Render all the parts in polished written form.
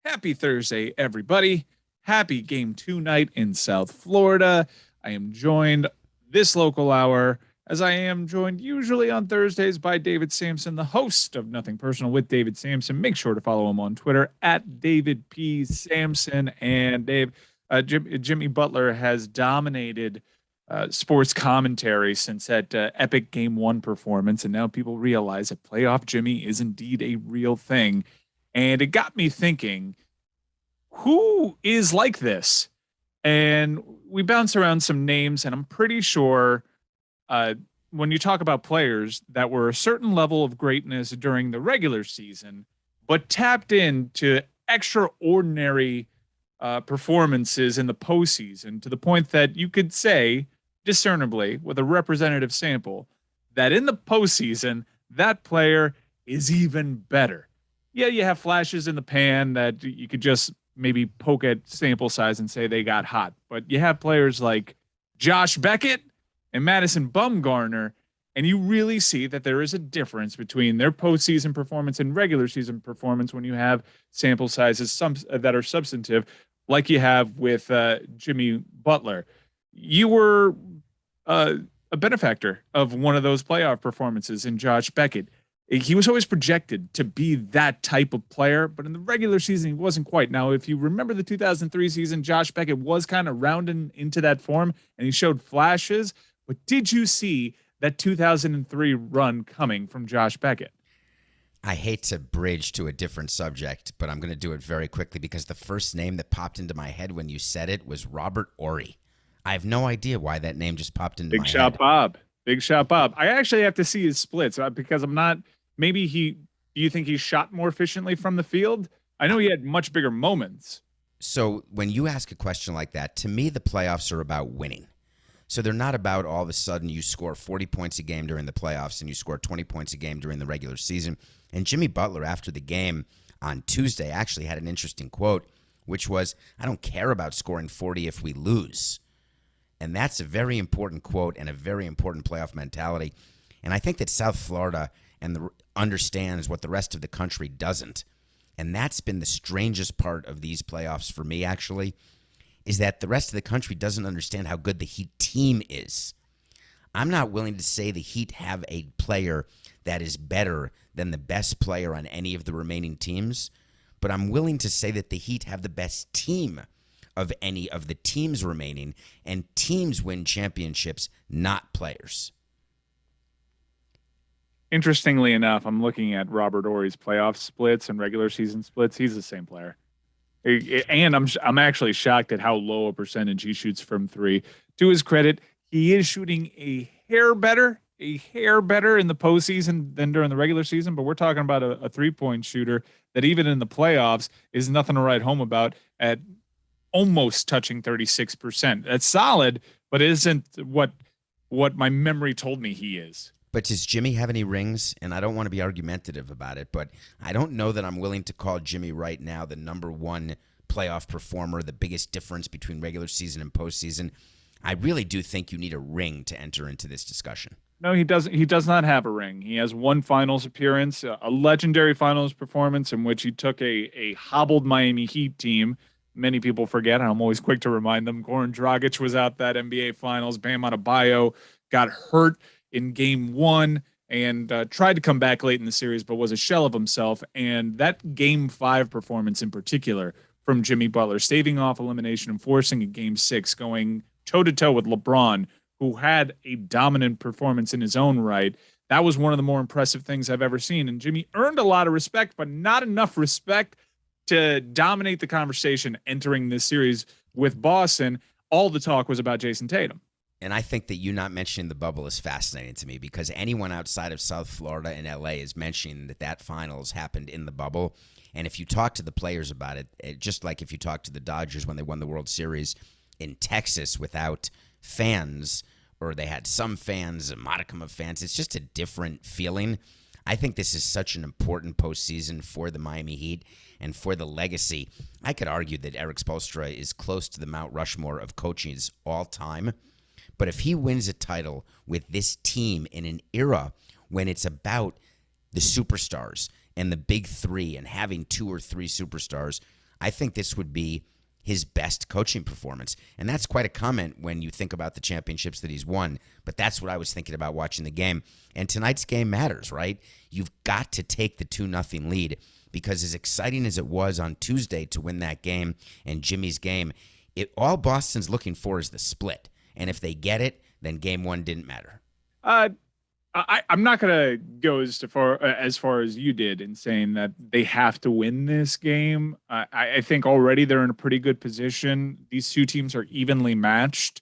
Happy Thursday, everybody. Happy Game 2 night in South Florida. I am joined this local hour, as I am joined usually on Thursdays, by David Samson, the host of Nothing Personal with David Samson. Make sure to follow him on Twitter at David P. Samson. And Dave, Jimmy Butler has dominated sports commentary since that epic Game 1 performance. And now people realize that playoff Jimmy is indeed a real thing. And it got me thinking, who is like this? And we bounce around some names, and I'm pretty sure when you talk about players that were a certain level of greatness during the regular season, but tapped into extraordinary performances in the postseason to the point that you could say discernibly with a representative sample that in the postseason, that player is even better. Yeah, you have flashes in the pan that you could just maybe poke at sample size and say they got hot. But you have players like Josh Beckett and Madison Bumgarner, and you really see that there is a difference between their postseason performance and regular season performance when you have sample sizes that are substantive, like you have with Jimmy Butler. You were a benefactor of one of those playoff performances in Josh Beckett. He was always projected to be that type of player, but in the regular season, he wasn't quite. Now, if you remember the 2003 season, Josh Beckett was kind of rounding into that form, and he showed flashes. But did you see that 2003 run coming from Josh Beckett? I hate to bridge to a different subject, but I'm going to do it very quickly because the first name that popped into my head when you said it was Robert Horry. I have no idea why that name just popped into my head. Big Shot Bob. Big Shot Bob. I actually have to see his splits because I'm not – maybe do you think he shot more efficiently from the field? I know he had much bigger moments. So when you ask a question like that, to me, the playoffs are about winning. So they're not about all of a sudden you score 40 points a game during the playoffs and you score 20 points a game during the regular season. And Jimmy Butler, after the game on Tuesday, actually had an interesting quote, which was, "I don't care about scoring 40 if we lose." And that's a very important quote and a very important playoff mentality. And I think that South Florida understands what the rest of the country doesn't. And that's been the strangest part of these playoffs for me, actually, is that the rest of the country doesn't understand how good the Heat team is. I'm not willing to say the Heat have a player that is better than the best player on any of the remaining teams, but I'm willing to say that the Heat have the best team of any of the teams remaining, and teams win championships, not players. Interestingly enough, I'm looking at Robert Horry's playoff splits and regular season splits. He's the same player. And I'm actually shocked at how low a percentage he shoots from three. To his credit, he is shooting a hair better in the postseason than during the regular season. But we're talking about a three-point shooter that even in the playoffs is nothing to write home about at almost touching 36%. That's solid, but isn't what my memory told me he is. But does Jimmy have any rings? And I don't want to be argumentative about it, but I don't know that I'm willing to call Jimmy right now the number one playoff performer, the biggest difference between regular season and postseason. I really do think you need a ring to enter into this discussion. No, he doesn't. He does not have a ring. He has one finals appearance, a legendary finals performance in which he took a hobbled Miami Heat team. Many people forget, and I'm always quick to remind them, Goran Dragic was out that NBA Finals. Bam Adebayo got hurt in Game 1 and tried to come back late in the series, but was a shell of himself. And that Game 5 performance in particular from Jimmy Butler, staving off elimination and forcing a Game 6, going toe-to-toe with LeBron, who had a dominant performance in his own right. That was one of the more impressive things I've ever seen. And Jimmy earned a lot of respect, but not enough respect to dominate the conversation entering this series with Boston. All the talk was about Jason Tatum. And I think that you not mentioning the bubble is fascinating to me because anyone outside of South Florida and LA is mentioning that finals happened in the bubble. And if you talk to the players about it, just like if you talk to the Dodgers when they won the World Series in Texas without fans, or they had some fans, a modicum of fans, it's just a different feeling. I think this is such an important postseason for the Miami Heat and for the legacy. I could argue that Eric Spoelstra is close to the Mount Rushmore of coaches all time. But if he wins a title with this team in an era when it's about the superstars and the big three and having two or three superstars, I think this would be his best coaching performance. And that's quite a comment when you think about the championships that he's won. But that's what I was thinking about watching the game. And tonight's game matters, right? You've got to take the 2-0 lead, because as exciting as it was on Tuesday to win that game and Jimmy's game, all Boston's looking for is the split. And if they get it, then game one didn't matter. I'm not going to go as far as you did in saying that they have to win this game. I think already they're in a pretty good position. These two teams are evenly matched.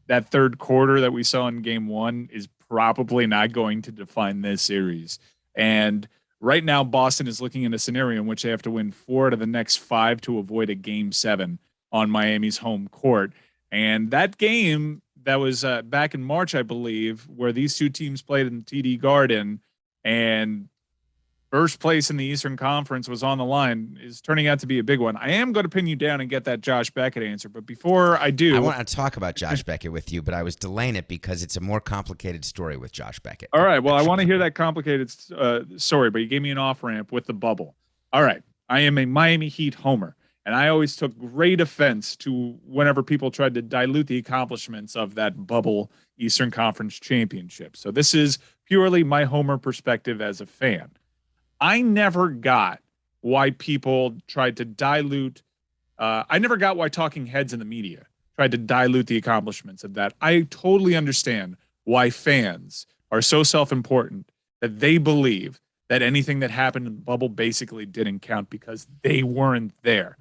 That third quarter that we saw in game one is probably not going to define this series. And right now, Boston is looking at a scenario in which they have to win 4 out of the next 5 to avoid a game 7 on Miami's home court. And that game that was back in March, I believe, where these two teams played in the TD Garden, and first place in the Eastern Conference was on the line, is turning out to be a big one. I am going to pin you down and get that Josh Beckett answer, but before I do, I want to talk about Josh Beckett with you, but I was delaying it because it's a more complicated story with Josh Beckett. All right, well, I want to hear that complicated story, but you gave me an off-ramp with the bubble. All right, I am a Miami Heat homer. And I always took great offense to whenever people tried to dilute the accomplishments of that bubble Eastern Conference championship. So this is purely my homer perspective as a fan. I never got why people tried to dilute. I never got why talking heads in the media tried to dilute the accomplishments of that. I totally understand why fans are so self-important that they believe that anything that happened in the bubble basically didn't count because they weren't there,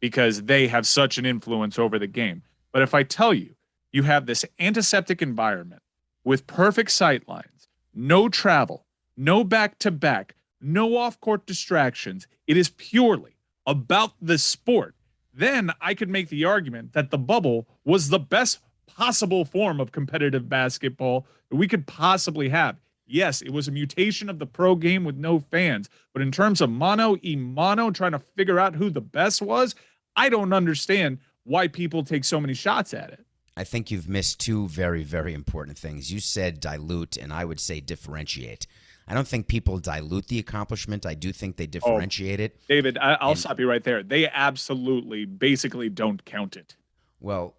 because they have such an influence over the game. But if I tell you, you have this antiseptic environment with perfect sight lines, no travel, no back-to-back, no off-court distractions, it is purely about the sport, then I could make the argument that the bubble was the best possible form of competitive basketball that we could possibly have. Yes, it was a mutation of the pro game with no fans, but in terms of mano trying to figure out who the best was, I don't understand why people take so many shots at it. I think you've missed two very, very important things. You said dilute, and I would say differentiate. I don't think people dilute the accomplishment. I do think they differentiate it. David, I'll stop you right there. They absolutely, basically don't count it. Well,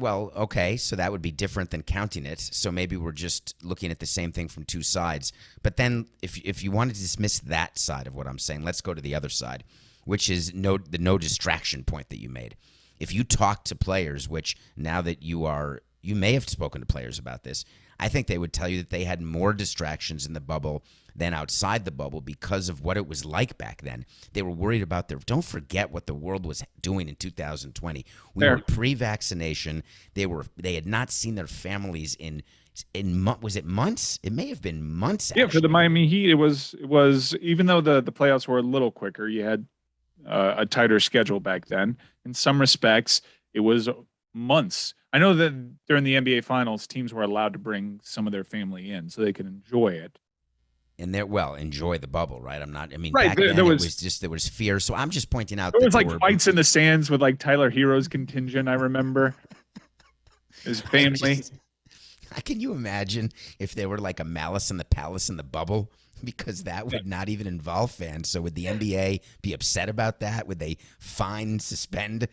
okay, so that would be different than counting it. So maybe we're just looking at the same thing from two sides. But then if you want to dismiss that side of what I'm saying, let's go to the other side, which is the no distraction point that you made. If you talk to players, which now that you may have spoken to players about this, I think they would tell you that they had more distractions in the bubble than outside the bubble because of what it was like back then. They were worried about don't forget what the world was doing in 2020. We were pre-vaccination. They had not seen their families in was it months? It may have been months. Yeah, actually. For the Miami Heat, it was even though the playoffs were a little quicker, you had a tighter schedule back then. In some respects, it was months. I know that during the NBA Finals, teams were allowed to bring some of their family in so they could enjoy it. And enjoy the bubble, right? Right, back then there was fear. So I'm just pointing out there was fights in the stands with Tyler Hero's contingent, I remember. His family. Can you imagine if there were a Malice in the Palace in the bubble? Because that would not even involve fans. So would the NBA be upset about that? Would they suspend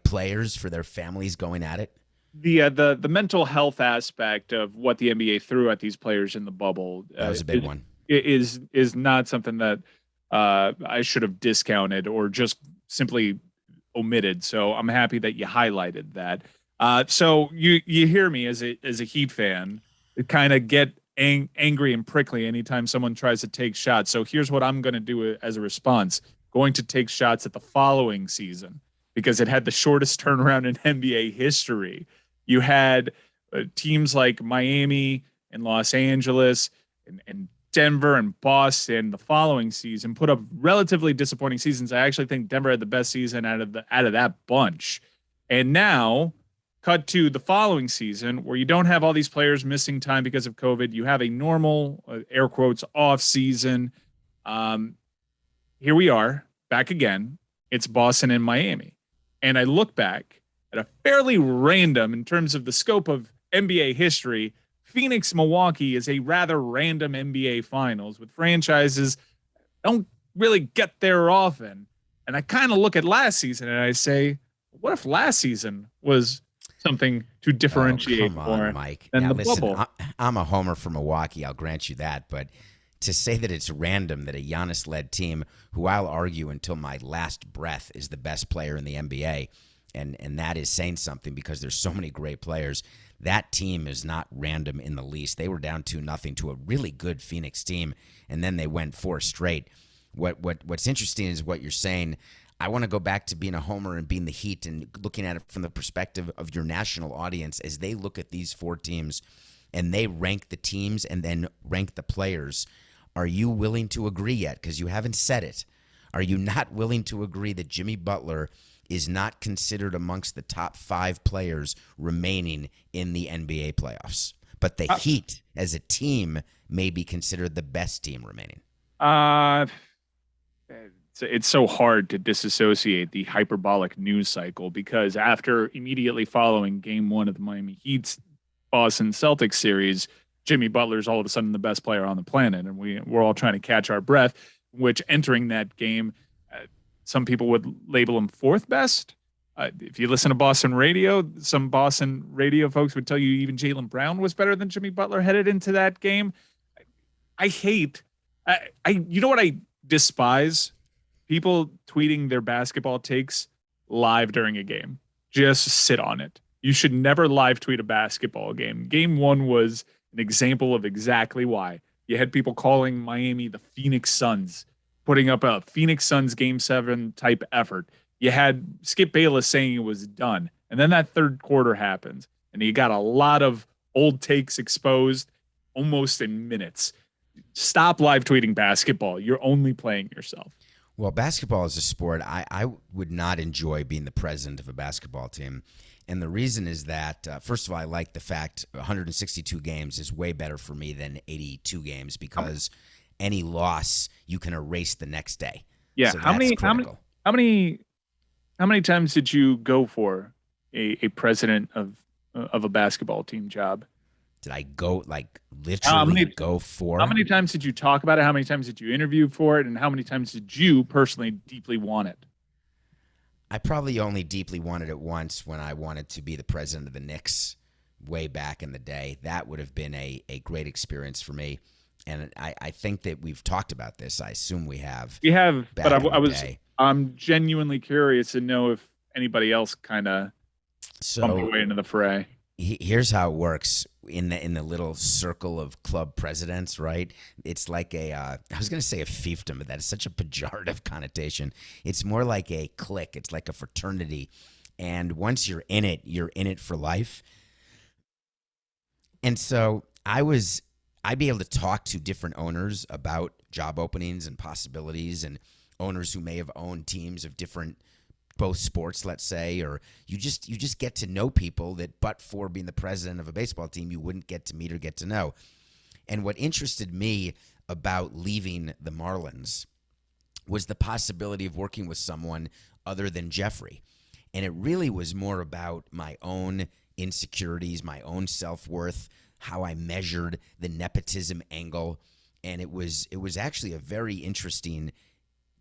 players for their families going at it? The mental health aspect of what the NBA threw at these players in the bubble that was a big one. Is not something that I should have discounted or just simply omitted. So I'm happy that you highlighted that. So you hear me as a Heat fan kind of get angry and prickly anytime someone tries to take shots. So here's what I'm going to do as a response. Going to take shots at the following season because it had the shortest turnaround in NBA history. You had teams like Miami and Los Angeles and Denver and Boston the following season put up relatively disappointing seasons. I actually think Denver had the best season out of that bunch. And now cut to the following season where you don't have all these players missing time because of COVID. You have a normal, air quotes, off season. Here we are back again. It's Boston and Miami. And I look back at a fairly random, in terms of the scope of NBA history, Phoenix-Milwaukee is a rather random NBA finals with franchises don't really get there often. And I kind of look at last season and I say, what if last season was something to differentiate come on, more Mike. than Now the listen, bubble? I'm a homer for Milwaukee. I'll grant you that. But to say that it's random that a Giannis-led team, who I'll argue until my last breath is the best player in the NBA, and that is saying something because there's so many great players. That team is not random in the least. They were down 2-0 to a really good Phoenix team, and then they went 4 straight. What's interesting is what you're saying. I want to go back to being a homer and being the Heat and looking at it from the perspective of your national audience as they look at these 4 teams and they rank the teams and then rank the players. Are you willing to agree yet? Because you haven't said it. Are you not willing to agree that Jimmy Butler is not considered amongst the top 5 players remaining in the NBA playoffs? But the Heat as a team may be considered the best team remaining. It's so hard to disassociate the hyperbolic news cycle because after immediately following game 1 of the Miami Heat's Boston Celtics series, Jimmy Butler's all of a sudden the best player on the planet. And we're all trying to catch our breath, which entering that game, some people would label him 4th best. If you listen to Boston radio, some Boston radio folks would tell you even Jaylen Brown was better than Jimmy Butler headed into that game. You know what I despise? People tweeting their basketball takes live during a game. Just sit on it. You should never live tweet a basketball game. Game 1 was an example of exactly why. You had people calling Miami the Phoenix Suns, putting up a Phoenix Suns Game 7 type effort. You had Skip Bayless saying it was done. And then that third quarter happens, and you got a lot of old takes exposed almost in minutes. Stop live tweeting basketball. You're only playing yourself. Well, basketball is a sport. I would not enjoy being the president of a basketball team. And the reason is that, first of all, I like the fact 162 games is way better for me than 82 games because any loss you can erase the next day. Yeah. So How many times did you go for a president of a basketball team job? Did I go literally go for? How many times did you talk about it? How many times did you interview for it? And how many times did you personally deeply want it? I probably only deeply wanted it once when I wanted to be the president of the Knicks way back in the day. That would have been a great experience for me. And I think that we've talked about this. I assume we have. We have, but I'm genuinely curious to know if anybody else kind of bumped their way into the fray. Here's how it works in the little circle of club presidents, right? It's like I was going to say a fiefdom, but that is such a pejorative connotation. It's more like a clique. It's like a fraternity. And once you're in it for life. And so I'd be able to talk to different owners about job openings and possibilities and owners who may have owned teams of different both sports, let's say, or you just get to know people that but for being the president of a baseball team, you wouldn't get to meet or get to know. And what interested me about leaving the Marlins was the possibility of working with someone other than Jeffrey. And it really was more about my own insecurities, my own self-worth, how I measured the nepotism angle. And it was actually a very interesting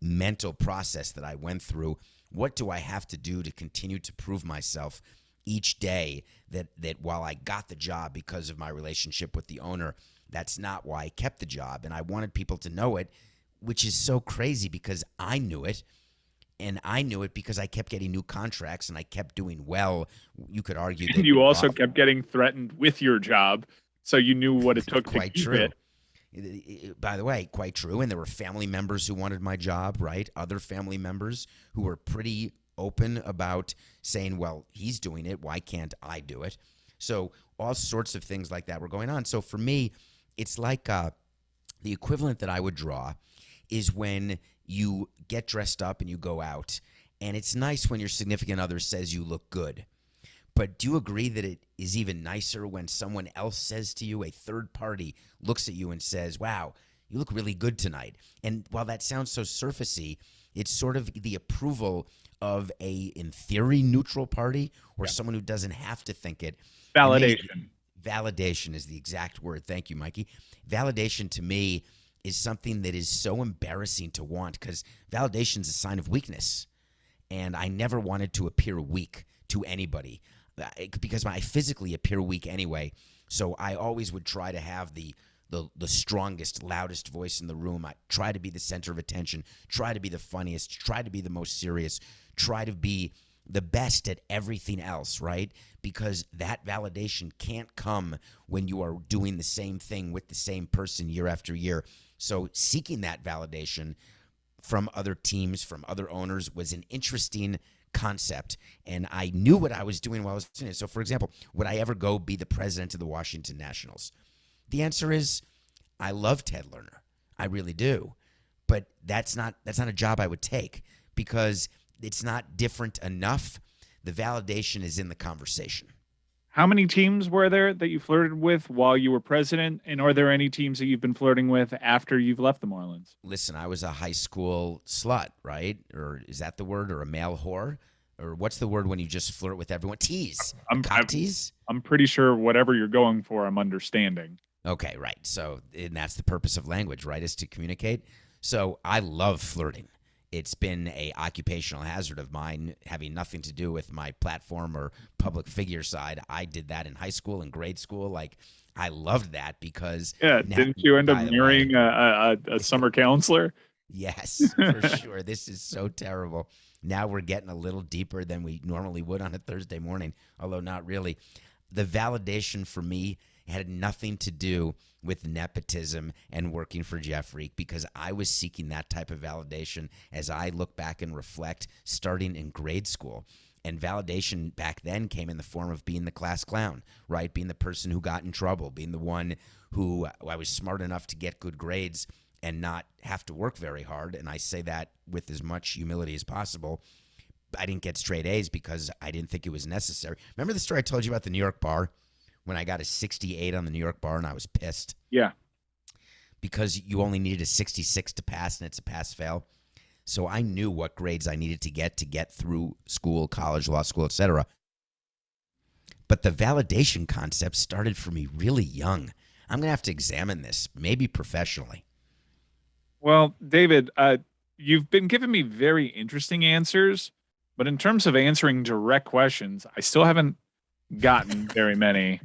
mental process that I went through. What do I have to do to continue to prove myself each day that while I got the job because of my relationship with the owner, that's not why I kept the job. And I wanted people to know it, which is so crazy because I knew it. And I knew it because I kept getting new contracts and I kept doing well. You could argue that you also kept getting threatened with your job, so you knew what it took to keep it. By the way, quite true. And there were family members who wanted my job, right? Other family members who were pretty open about saying, well, he's doing it. Why can't I do it? So all sorts of things like that were going on. So for me, it's like the equivalent that I would draw is when you get dressed up and you go out. And it's nice when your significant other says you look good. But do you agree that it is even nicer when someone else says to you, a third party looks at you and says, wow, you look really good tonight? And while that sounds so surfacey, it's sort of the approval of a, in theory, neutral party or someone who doesn't have to think it. Validation. Validation is the exact word. Thank you, Mikey. Validation to me is something that is so embarrassing to want, because validation is a sign of weakness. And I never wanted to appear weak to anybody because I physically appear weak anyway. So I always would try to have the strongest, loudest voice in the room. I try to be the center of attention, try to be the funniest, try to be the most serious, try to be the best at everything else, right? Because that validation can't come when you are doing the same thing with the same person year after year. So seeking that validation from other teams, from other owners, was an interesting concept. And I knew what I was doing while I was doing it. So, for example, would I ever go be the president of the Washington Nationals? The answer is, I love Ted Lerner. I really do. But that's not a job I would take, because it's not different enough. The validation is in the conversation. How many teams were there that you flirted with while you were president? And are there any teams that you've been flirting with after you've left the Marlins? Listen, I was a high school slut, right? Or is that the word? Or a male whore? Or what's the word when you just flirt with everyone? Tease. Tease? I'm pretty sure whatever you're going for, I'm understanding. Okay, right. So, and that's the purpose of language, right? Is to communicate. So I love flirting. It's been a occupational hazard of mine, having nothing to do with my platform or public figure side. I did that in high school and grade school. Like, I loved that because didn't you end up marrying a summer counselor? Yes, for sure. This is so terrible. Now we're getting a little deeper than we normally would on a Thursday morning, although not really. The validation for me had nothing to do with nepotism and working for Jeffrey, because I was seeking that type of validation as I look back and reflect, starting in grade school. And validation back then came in the form of being the class clown, right? Being the person who got in trouble, being the one who I was smart enough to get good grades and not have to work very hard. And I say that with as much humility as possible. I didn't get straight A's because I didn't think it was necessary. Remember the story I told you about the New York bar? When I got a 68 on the New York bar and I was pissed? Yeah. Because you only needed a 66 to pass, and it's a pass-fail. So I knew what grades I needed to get through school, college, law school, etc. But the validation concept started for me really young. I'm going to have to examine this, maybe professionally. Well, David, you've been giving me very interesting answers, but in terms of answering direct questions, I still haven't gotten very many.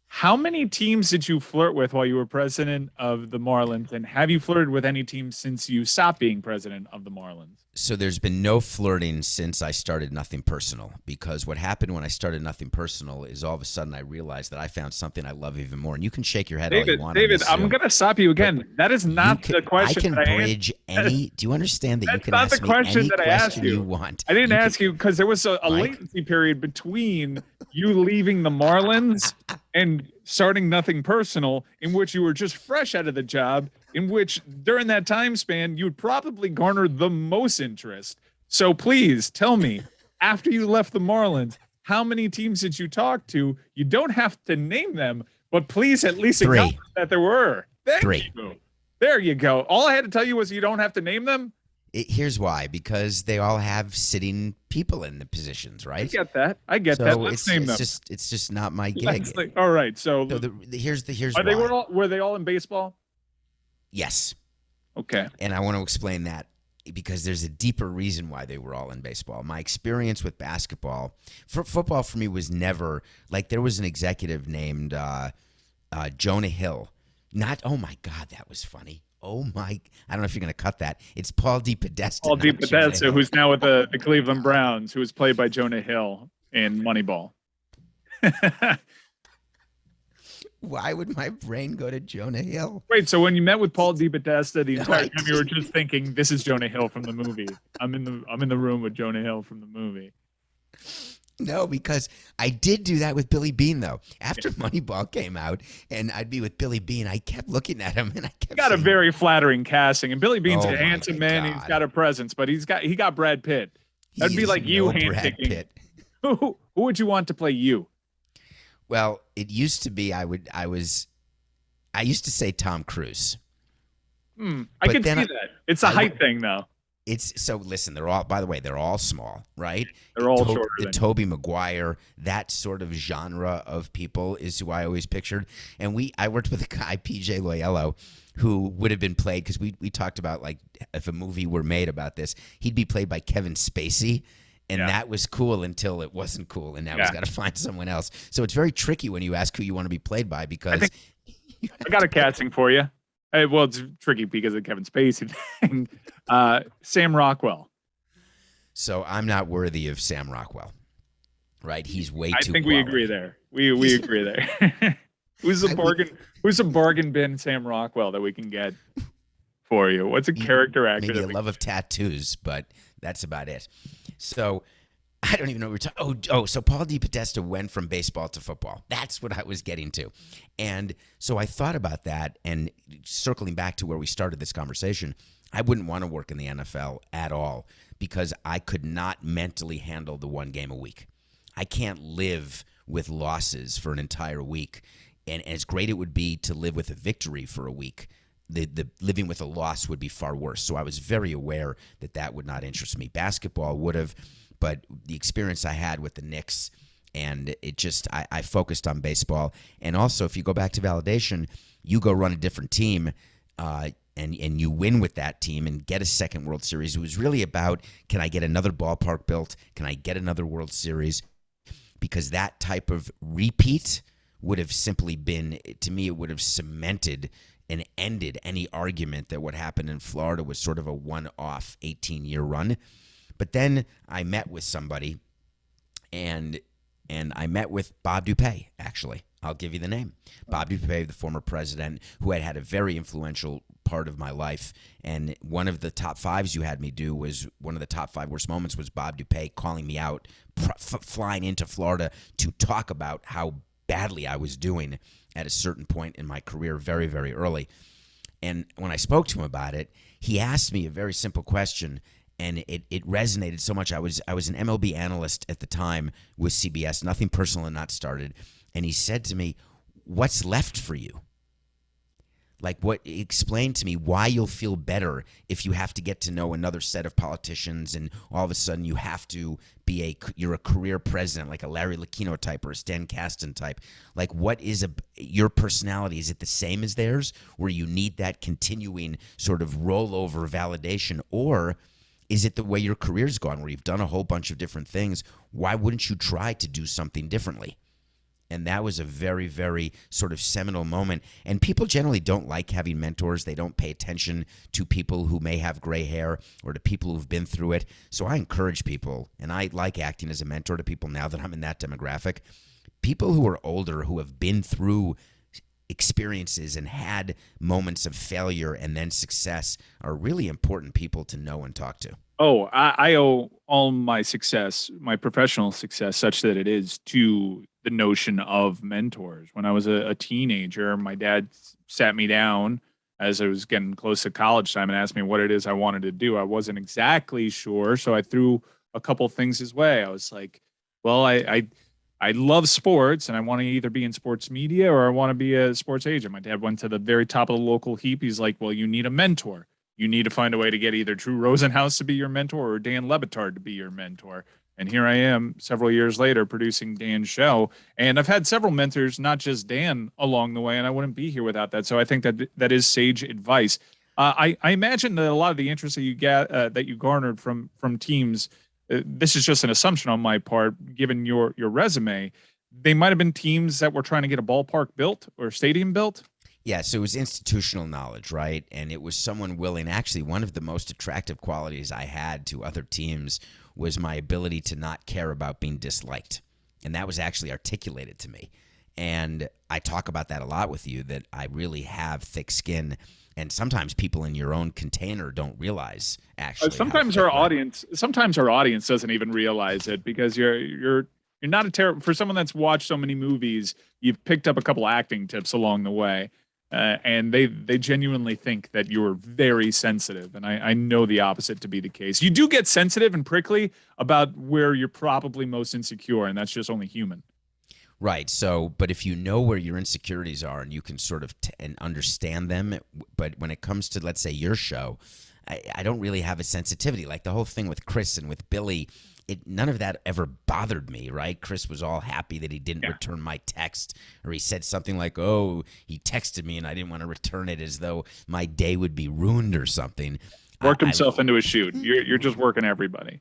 How many teams did you flirt with while you were president of the Marlins? And have you flirted with any teams since you stopped being president of the Marlins? So there's been no flirting since I started Nothing Personal, because what happened when I started Nothing Personal is all of a sudden I realized that I found something I love even more. And you can shake your head all you want. David, I'm going to stop you again. That is not the question. I can bridge any. Do you understand that you can ask me any question you want? I didn't ask you because there was a latency period between you leaving the Marlins and starting Nothing Personal, in which you were just fresh out of the job, in which during that time span, you would probably garner the most interest. So please tell me, after you left the Marlins, how many teams did you talk to? You don't have to name them, but please at least acknowledge that there were. Thank you. There you go. All I had to tell you was you don't have to name them. Here's why: because they all have sitting people in the positions, right? I get that. Let's name them. It's just not my gig. All right. So here's why. Were they all in baseball? Yes. Okay. And I want to explain that because there's a deeper reason why they were all in baseball. My experience with basketball, football for me was never like, there was an executive named Jonah Hill. Oh my God, that was funny. Oh my! I don't know if you're going to cut that. It's Paul DePodesta. Paul DePodesta, who's now with the Cleveland Browns, who was played by Jonah Hill in Moneyball. Why would my brain go to Jonah Hill? Wait, so when you met with Paul DePodesta, the entire time you were just thinking, "This is Jonah Hill from the movie. I'm in the room with Jonah Hill from the movie." No, because I did do that with Billy Beane, though. After Moneyball came out and I'd be with Billy Beane, I kept looking at him and I kept saying, a very flattering casting. And Billy Beane's a handsome man. God. He's got a presence, but he got Brad Pitt. That'd be like you handpicking. Who would you want to play you? Well, it used to be I used to say Tom Cruise. I can see that. It's a height thing, though. It's so listen, they're all, by the way, they're all small, right? They're all shorter The than Tobey Maguire, that sort of genre of people is who I always pictured. And I worked with a guy, PJ Loyello, who would have been played, because we talked about, like, if a movie were made about this, he'd be played by Kevin Spacey. And that was cool until it wasn't cool, and now he's got to find someone else. So it's very tricky when you ask who you want to be played by, because I got a casting for you. Well, it's tricky because of Kevin Spacey thing. Sam Rockwell. So I'm not worthy of Sam Rockwell, right? He's way too. I think quality. we agree there. We agree there. Who's a bargain bin Sam Rockwell that we can get for you? What's a character actor? Maybe a love of tattoos, but that's about it. So I don't even know what we're talking. So Paul DePodesta went from baseball to football. That's what I was getting to. And so I thought about that, and circling back to where we started this conversation, I wouldn't want to work in the NFL at all, because I could not mentally handle the one game a week. I can't live with losses for an entire week. And as great it would be to live with a victory for a week, the living with a loss would be far worse. So I was very aware that that would not interest me. Basketball would have, but the experience I had with the Knicks, and it just, I focused on baseball. And also, if you go back to validation, you go run a different team, and you win with that team and get a second World Series. It was really about, can I get another ballpark built? Can I get another World Series? Because that type of repeat would have simply been, to me, it would have cemented and ended any argument that what happened in Florida was sort of a one-off 18-year run. But then I met with somebody, and I met with Bob Dupay, actually. I'll give you the name. Bob Dupay, the former president, who had a very influential part of my life. And one of the top fives you had me do was, one of the top 5 worst moments was Bob Dupay calling me out, flying into Florida to talk about how badly I was doing at a certain point in my career, very, very early. And when I spoke to him about it, he asked me a very simple question, and it resonated so much. I was an MLB analyst at the time with CBS, nothing personal and not started. And he said to me, "What's left for you? Like, explain to me why you'll feel better if you have to get to know another set of politicians, and all of a sudden you have to you're a career president, like a Larry Lucchino type or a Stan Kasten type. Like, what is your personality? Is it the same as theirs, where you need that continuing sort of rollover validation? Or is it the way your career's gone, where you've done a whole bunch of different things? Why wouldn't you try to do something differently?" And that was a very, very sort of seminal moment. And people generally don't like having mentors. They don't pay attention to people who may have gray hair or to people who've been through it. So I encourage people, and I like acting as a mentor to people now that I'm in that demographic. People who are older, who have been through experiences and had moments of failure and then success, are really important people to know and talk to. Oh, I owe all my success, my professional success, such that it is, to the notion of mentors. When I was a teenager, my dad sat me down as I was getting close to college time and asked me what it is I wanted to do. I wasn't exactly sure, so I threw a couple things his way. I was like, well, I love sports, and I want to either be in sports media or I want to be a sports agent. My dad went to the very top of the local heap. He's like, well, you need a mentor. You need to find a way to get either Drew Rosenhaus to be your mentor or Dan Le Batard to be your mentor. And here I am several years later producing Dan's show. And I've had several mentors, not just Dan, along the way, and I wouldn't be here without that. So I think that is sage advice. I imagine that a lot of the interest that you get, that you garnered from teams, this is just an assumption on my part, given your resume, they might have been teams that were trying to get a ballpark built or stadium built. Yeah, so it was institutional knowledge, right? And it was someone willing. Actually, one of the most attractive qualities I had to other teams was my ability to not care about being disliked. And that was actually articulated to me. And I talk about that a lot with you, that I really have thick skin. And sometimes people in your own container don't realize, actually. Sometimes our audience doesn't even realize it, because you're not a terrible, for someone that's watched so many movies, you've picked up a couple acting tips along the way. And they genuinely think that you're very sensitive. And I know the opposite to be the case. You do get sensitive and prickly about where you're probably most insecure, and that's just only human. Right. So, but if you know where your insecurities are and you can sort of and understand them, but when it comes to, let's say, your show, I don't really have a sensitivity. Like the whole thing with Chris and with Billy, none of that ever bothered me, right? Chris was all happy that he didn't return my text, or he said something like, oh, he texted me and I didn't want to return it, as though my day would be ruined or something. Worked himself into a shoot. You're just working everybody.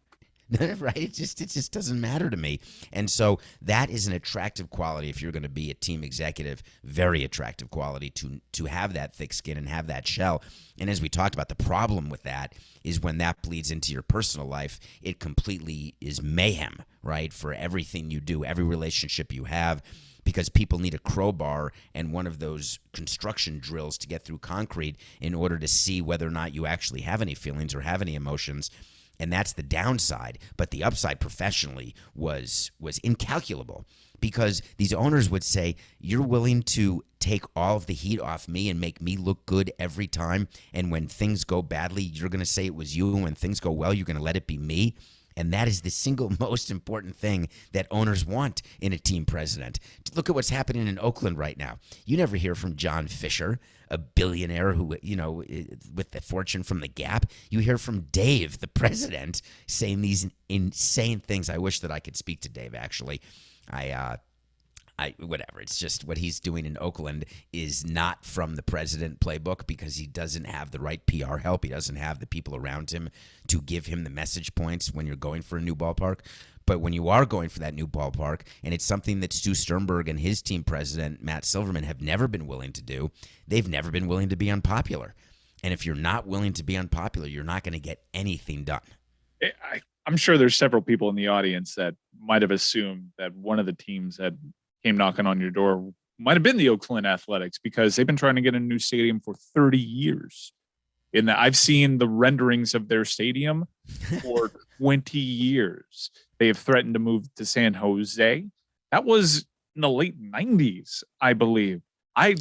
Right? It just doesn't matter to me. And so that is an attractive quality if you're going to be a team executive, very attractive quality to have that thick skin and have that shell. And as we talked about, the problem with that is when that bleeds into your personal life, it completely is mayhem, right? For everything you do, every relationship you have, because people need a crowbar and one of those construction drills to get through concrete in order to see whether or not you actually have any feelings or have any emotions. And that's the downside. But the upside professionally was incalculable, because these owners would say, you're willing to take all of the heat off me and make me look good every time. And when things go badly, you're going to say it was you. And when things go well, you're going to let it be me. And that is the single most important thing that owners want in a team president. Look at what's happening in Oakland right now. You never hear from John Fisher, a billionaire who, with the fortune from the Gap. You hear from Dave, the president, saying these insane things. I wish that I could speak to Dave, actually. Whatever. It's just what he's doing in Oakland is not from the president playbook, because he doesn't have the right PR help. He doesn't have the people around him to give him the message points when you're going for a new ballpark. But when you are going for that new ballpark, and it's something that Stu Sternberg and his team president, Matt Silverman, have never been willing to do, they've never been willing to be unpopular. And if you're not willing to be unpopular, you're not going to get anything done. I'm sure there's several people in the audience that might have assumed that one of the teams that came knocking on your door might have been the Oakland Athletics, because they've been trying to get a new stadium for 30 years. In that, I've seen the renderings of their stadium for 20 years. They have threatened to move to San Jose. That was in the late 90s, I believe. I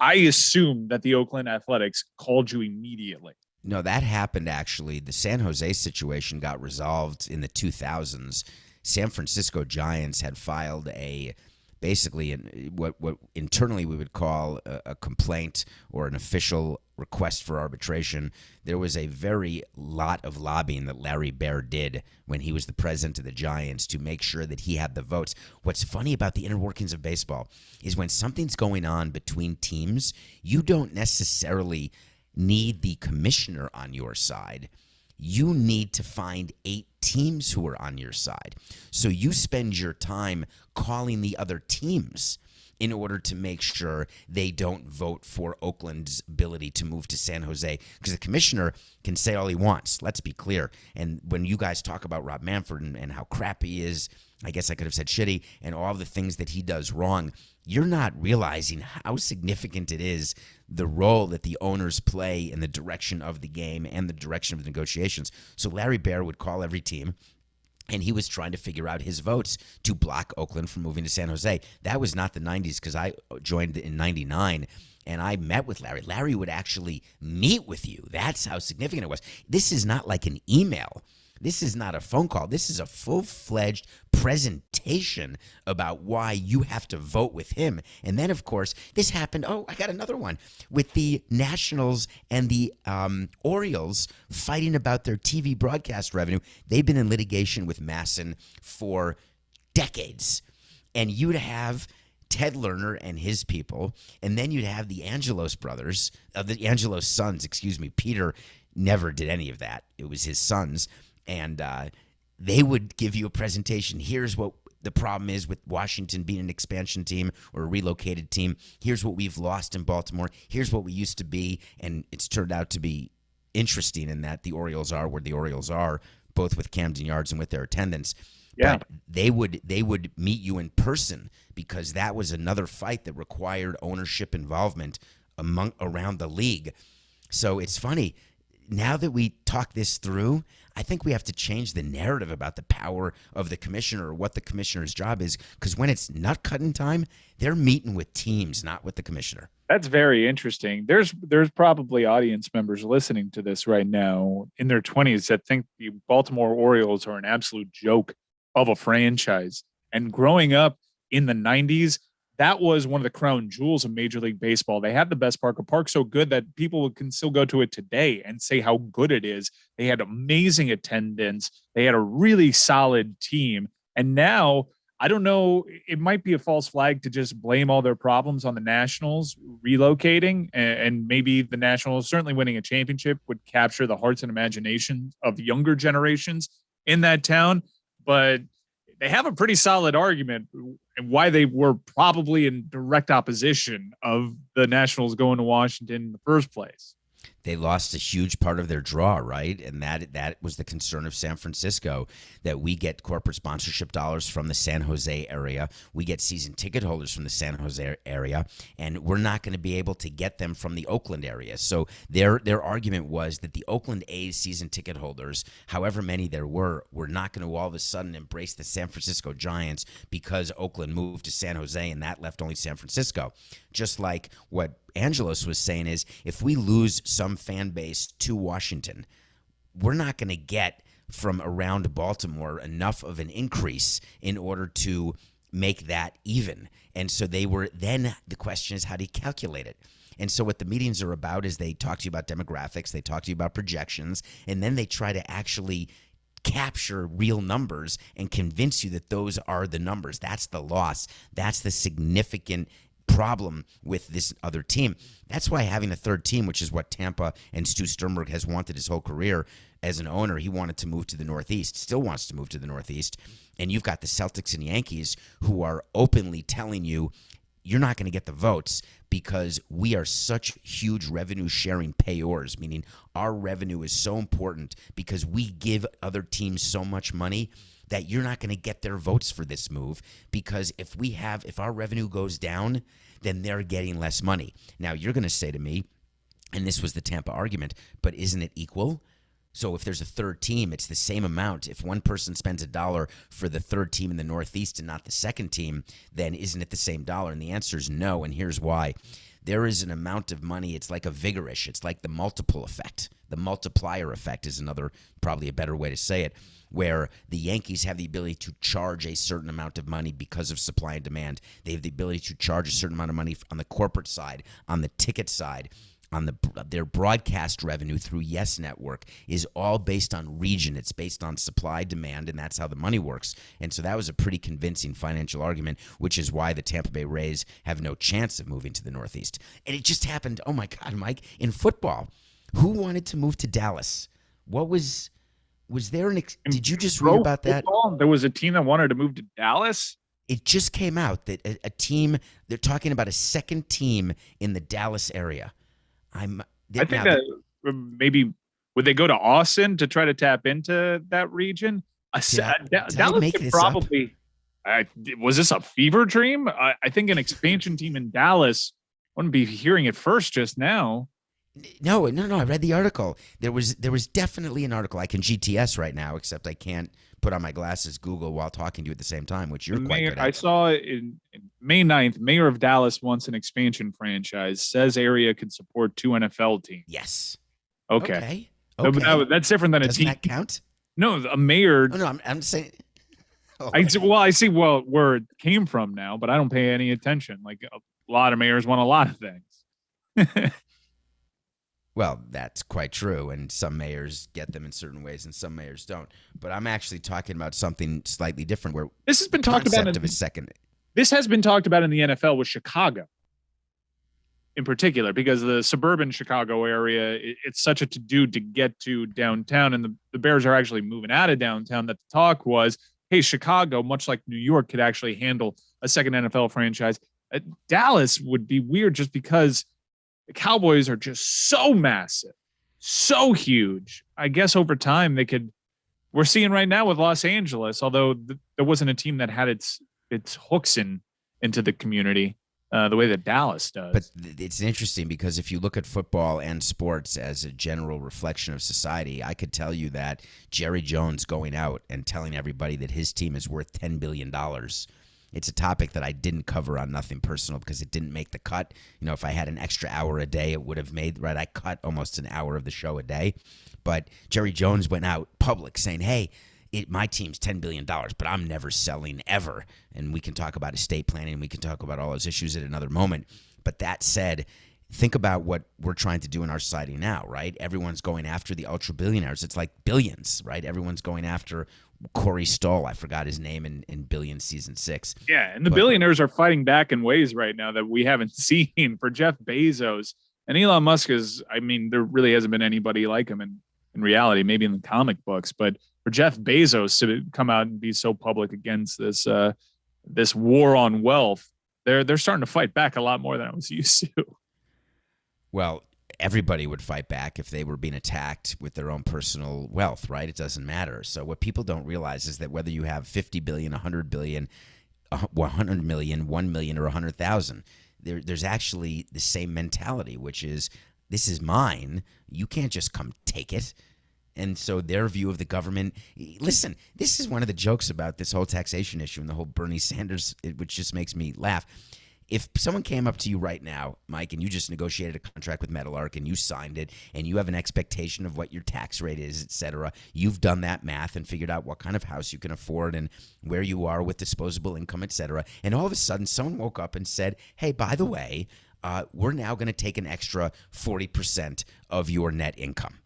assume that the Oakland Athletics called you immediately. No, that happened, actually. The San Jose situation got resolved in the 2000s. San Francisco Giants had filed basically what internally we would call a complaint or an official request for arbitration. There was a very lot of lobbying that Larry Baer did when he was the president of the Giants to make sure that he had the votes. What's funny about the inner workings of baseball is when something's going on between teams, you don't necessarily need the commissioner on your side. You need to find 8 teams who are on your side. So you spend your time calling the other teams in order to make sure they don't vote for Oakland's ability to move to San Jose. Because the commissioner can say all he wants, let's be clear. And when you guys talk about Rob Manfred and how crap he is, I guess I could have said shitty, and all the things that he does wrong, you're not realizing how significant it is, the role that the owners play in the direction of the game and the direction of the negotiations. So Larry Baer would call every team, and he was trying to figure out his votes to block Oakland from moving to San Jose. That was not the 90s, because I joined in 99, and I met with Larry. Larry would actually meet with you. That's how significant it was. This is not like an email. This is not a phone call. This is a full-fledged presentation about why you have to vote with him. And then, of course, this happened. Oh, I got another one with the Nationals and the Orioles fighting about their TV broadcast revenue. They've been in litigation with Masson for decades. And you'd have Ted Lerner and his people, and then you'd have the Angelos brothers, the Angelos sons, Peter never did any of that. It was his sons. And they would give you a presentation. Here's what the problem is with Washington being an expansion team or a relocated team. Here's what we've lost in Baltimore. Here's what we used to be. And it's turned out to be interesting in that the Orioles are where the Orioles are, both with Camden Yards and with their attendance. Yeah. But they would meet you in person, because that was another fight that required ownership involvement around the league. So it's funny. Now that we talk this through, I think we have to change the narrative about the power of the commissioner or what the commissioner's job is, because when it's nut cutting time, they're meeting with teams, not with the commissioner. That's very interesting. There's probably audience members listening to this right now in their 20s that think the Baltimore Orioles are an absolute joke of a franchise. And growing up in the 90s, that was one of the crown jewels of Major League Baseball. They had the best park, a park so good that people can still go to it today and say how good it is. They had amazing attendance. They had a really solid team. And now, I don't know, it might be a false flag to just blame all their problems on the Nationals relocating, and maybe the Nationals certainly winning a championship would capture the hearts and imagination of younger generations in that town. But they have a pretty solid argument and why they were probably in direct opposition of the Nationals going to Washington in the first place. They lost a huge part of their draw, right? And that was the concern of San Francisco, that we get corporate sponsorship dollars from the San Jose area. We get season ticket holders from the San Jose area, and we're not going to be able to get them from the Oakland area. So their argument was that the Oakland A's season ticket holders, however many there were not going to all of a sudden embrace the San Francisco Giants because Oakland moved to San Jose and that left only San Francisco. Just like what Angelos was saying is, if we lose some fan base to Washington, we're not going to get from around Baltimore enough of an increase in order to make that even. And so then the question is, how do you calculate it? And so what the meetings are about is they talk to you about demographics, they talk to you about projections, and then they try to actually capture real numbers and convince you that those are the numbers. That's the loss. That's the significant problem with this other team. That's why having a third team, which is what Tampa and Stu Sternberg has wanted his whole career as an owner, he wanted to move to the Northeast, still wants to move to the Northeast. And you've got the Celtics and Yankees who are openly telling you, you're not going to get the votes because we are such huge revenue sharing payors, meaning our revenue is so important because we give other teams so much money that you're not going to get their votes for this move, because if our revenue goes down, then they're getting less money. Now, you're going to say to me, and this was the Tampa argument, but isn't it equal? So if there's a third team, it's the same amount. If one person spends $1 for the third team in the Northeast and not the second team, then isn't it the same dollar? And the answer is no, and here's why. There is an amount of money, it's like a vigorish, it's like the multiple effect. The multiplier effect is probably a better way to say it, where the Yankees have the ability to charge a certain amount of money because of supply and demand. They have the ability to charge a certain amount of money on the corporate side, on the ticket side, on their broadcast revenue through Yes Network is all based on region. It's based on supply, demand, and that's how the money works. And so that was a pretty convincing financial argument, which is why the Tampa Bay Rays have no chance of moving to the Northeast. And it just happened, oh my God, Mike, in football. Who wanted to move to Dallas? Was there did you just read about that? There was a team that wanted to move to Dallas? It just came out that a team, they're talking about a second team in the Dallas area. I think that maybe would they go to Austin to try to tap into that region? Dallas could probably. Was this a fever dream? I think an expansion team in Dallas wouldn't be hearing it first just now. No. I read the article. There was definitely an article. I can GTS right now, except I can't put on my glasses, Google while talking to you at the same time, which you're quite good at. I saw in May 9th, mayor of Dallas wants an expansion franchise, says area could support 2 NFL teams. Yes. Okay. Okay. That's different than Doesn't a team. That count? No, a mayor. Oh, no, I'm saying. Oh, I see where it came from now, but I don't pay any attention. Like a lot of mayors want a lot of things. Well, that's quite true, and some mayors get them in certain ways, and some mayors don't. But I'm actually talking about something slightly different. Where this has been talked about of a second. This has been talked about in the NFL with Chicago, in particular, because the suburban Chicago area, it's such a to-do to get to downtown, and the Bears are actually moving out of downtown. That the talk was, hey, Chicago, much like New York, could actually handle a second NFL franchise. Dallas would be weird just because the Cowboys are just so massive, so huge. I guess over time they could. We're seeing right now with Los Angeles, although there wasn't a team that had its hooks into the community the way that Dallas does. But it's interesting because if you look at football and sports as a general reflection of society, I could tell you that Jerry Jones going out and telling everybody that his team is worth $10 billion. It's a topic that I didn't cover on Nothing Personal because it didn't make the cut. You know, if I had an extra hour a day, it would have made, right? I cut almost an hour of the show a day. But Jerry Jones went out public saying, hey, my team's $10 billion, but I'm never selling ever. And we can talk about estate planning, and we can talk about all those issues at another moment. But that said, think about what we're trying to do in our society now, right? Everyone's going after the ultra billionaires. It's like billions, right? Everyone's going after Corey Stoll. I forgot his name in Billions season 6. Yeah, and the billionaires are fighting back in ways right now that we haven't seen. For Jeff Bezos and Elon Musk there really hasn't been anybody like him in reality, maybe in the comic books, but for Jeff Bezos to come out and be so public against this war on wealth, they're starting to fight back a lot more than I was used to. Well, everybody would fight back if they were being attacked with their own personal wealth, right? It doesn't matter. So what people don't realize is that whether you have 50 billion, 100 billion, 100 million, 1 million, or 100,000, there's actually the same mentality, which is, this is mine. You can't just come take it. And so their view of the government, listen, this is one of the jokes about this whole taxation issue and the whole Bernie Sanders, which just makes me laugh. If someone came up to you right now, Mike, and you just negotiated a contract with Metalark and you signed it and you have an expectation of what your tax rate is, et cetera, you've done that math and figured out what kind of house you can afford and where you are with disposable income, et cetera, and all of a sudden someone woke up and said, hey, by the way, we're now going to take an extra 40% of your net income.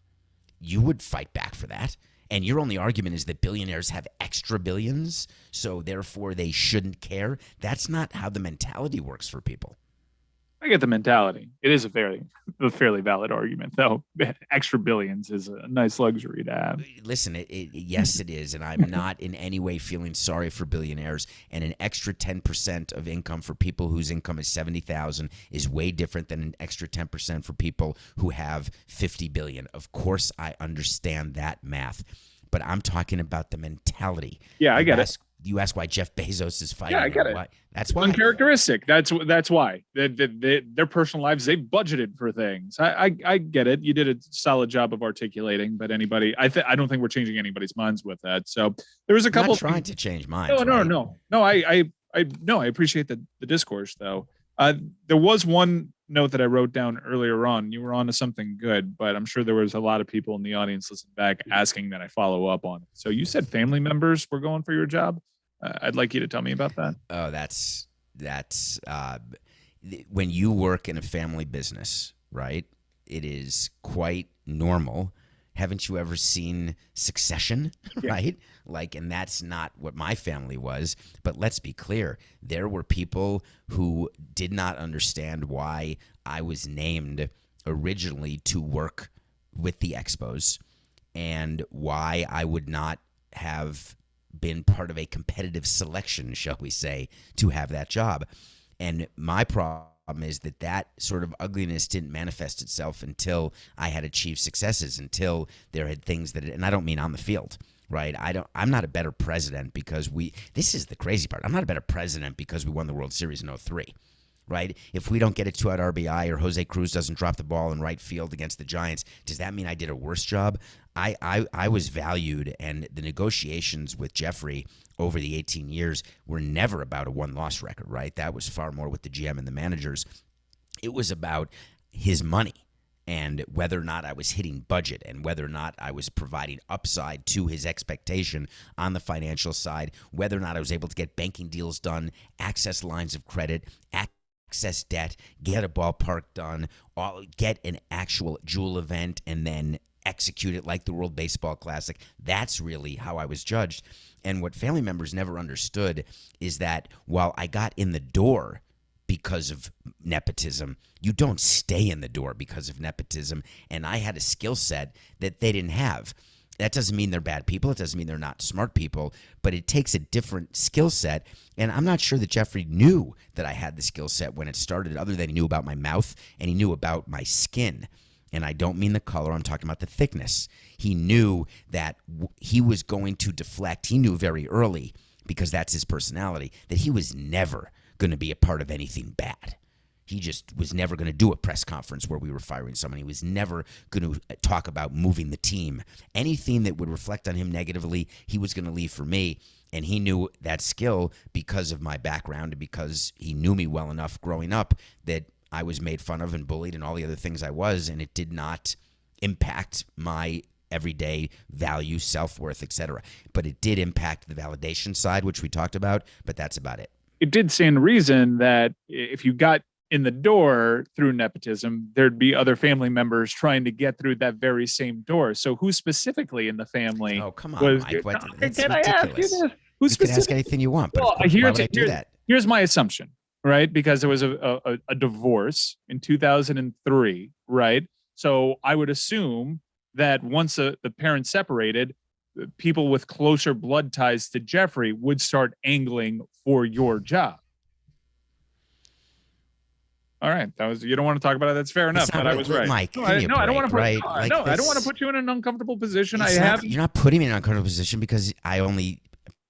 You would fight back for that. And your only argument is that billionaires have extra billions, so therefore they shouldn't care. That's not how the mentality works for people. I get the mentality. It is a fairly valid argument, though. Extra billions is a nice luxury to have. Listen, yes, it is, and I'm not in any way feeling sorry for billionaires. And an extra 10% of income for people whose income is $70,000 is way different than an extra 10% for people who have $50 billion. Of course, I understand that math, but I'm talking about the mentality. Yeah, I get it. You ask why Jeff Bezos is fighting. Yeah, I get it. Why. That's why. Uncharacteristic. That's why. Their personal lives, they budgeted for things. I get it. You did a solid job of articulating, but I don't think we're changing anybody's minds with that. So there was a couple. I'm not trying to change minds. No. I appreciate the discourse though. There was one note that I wrote down earlier on. You were on to something good, but I'm sure there was a lot of people in the audience listening back asking that I follow up on it. So you said family members were going for your job. I'd like you to tell me about that. Oh, that's when you work in a family business, right? It is quite normal. Haven't you ever seen Succession, right? And that's not what my family was. But let's be clear. There were people who did not understand why I was named originally to work with the Expos and why I would not have been part of a competitive selection, shall we say, to have that job. And my problem is that sort of ugliness didn't manifest itself until I had achieved successes, until there had things and I don't mean on the field, right? I'm not a better president because this is the crazy part. I'm not a better president because we won the World Series in 2003. Right? If we don't get a 2-out RBI or Jose Cruz doesn't drop the ball in right field against the Giants, does that mean I did a worse job? I was valued, and the negotiations with Jeffrey over the 18 years were never about a one-loss record, right? That was far more with the GM and the managers. It was about his money and whether or not I was hitting budget and whether or not I was providing upside to his expectation on the financial side, whether or not I was able to get banking deals done, access lines of credit, access debt, get a ballpark done, get an actual jewel event, and then execute it like the World Baseball Classic. That's really how I was judged. And what family members never understood is that while I got in the door because of nepotism, you don't stay in the door because of nepotism. And I had a skill set that they didn't have. That doesn't mean they're bad people. It doesn't mean they're not smart people, but it takes a different skill set. And I'm not sure that Jeffrey knew that I had the skill set when it started, other than he knew about my mouth and he knew about my skin. And I don't mean the color. I'm talking about the thickness. He knew that he was going to deflect. He knew very early, because that's his personality, that he was never going to be a part of anything bad. He just was never going to do a press conference where we were firing someone. He was never going to talk about moving the team. Anything that would reflect on him negatively, he was going to leave for me. And he knew that skill because of my background and because he knew me well enough growing up that I was made fun of and bullied and all the other things I was, and it did not impact my everyday value, self-worth, etc. But it did impact the validation side, which we talked about, but that's about it. It did stand to reason that if you got in the door through nepotism, there'd be other family members trying to get through that very same door. So who specifically in the family? Oh, come on, was, Mike. What? That's can I ask you ridiculous. this? Who You can ask anything you want, but Well, of course, why would I do that? Here's my assumption, right? Because there was a divorce in 2003, right? So I would assume that once the parents separated, people with closer blood ties to Jeffrey would start angling for your job. All right, that was. You don't want to talk about it. That's fair enough. But I was right, Mike. No, I don't want to put. Right? I don't want to put you in an uncomfortable position. You're not putting me in an uncomfortable position because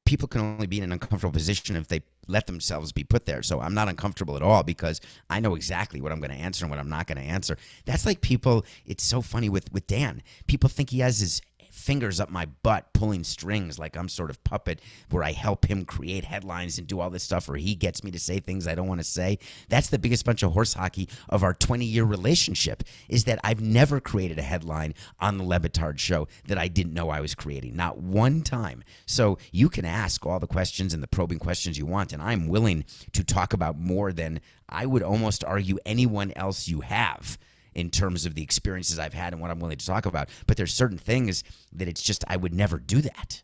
people can only be in an uncomfortable position if they let themselves be put there. So I'm not uncomfortable at all because I know exactly what I'm going to answer and what I'm not going to answer. That's like people. It's so funny with Dan. People think he has his fingers up my butt pulling strings like I'm sort of puppet where I help him create headlines and do all this stuff, or he gets me to say things I don't want to say. That's the biggest bunch of horse hockey of our 20-year relationship, is that I've never created a headline on the Le Batard Show that I didn't know I was creating, not one time. So you can ask all the questions and the probing questions you want, and I'm willing to talk about more than I would almost argue anyone else you have in terms of the experiences I've had and what I'm willing to talk about. But there's certain things that it's just, I would never do that.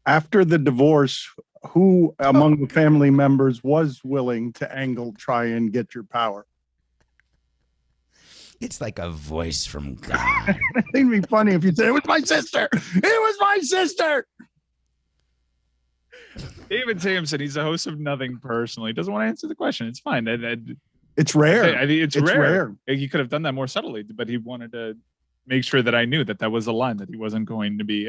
After the divorce, who among the family members was willing to try and get your power? It's like a voice from God. I think it'd be funny if you said, it was my sister. It was my sister. David Samson, he's the host of Nothing Personally. He doesn't want to answer the question. It's fine. It's rare. I think it's rare. He could have done that more subtly, but he wanted to make sure that I knew that that was a line that he wasn't going to be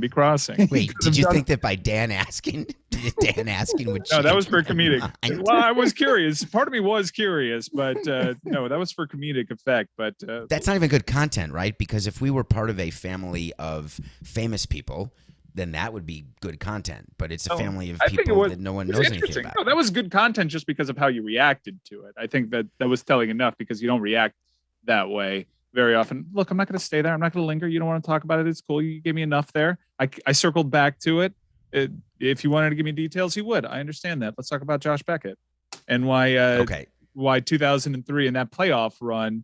crossing. Wait, did you think that by Dan asking would No, that was for comedic. Well, I was curious. Part of me was curious, but no, that was for comedic effect. But that's not even good content, right? Because if we were part of a family of famous people, then that would be good content. But it's a family of people that no one knows anything about. No, that was good content just because of how you reacted to it. I think that was telling enough because you don't react that way very often. Look, I'm not going to stay there. I'm not going to linger. You don't want to talk about it. It's cool. You gave me enough there. I circled back to it. If you wanted to give me details, he would. I understand that. Let's talk about Josh Beckett and why 2003 in that playoff run,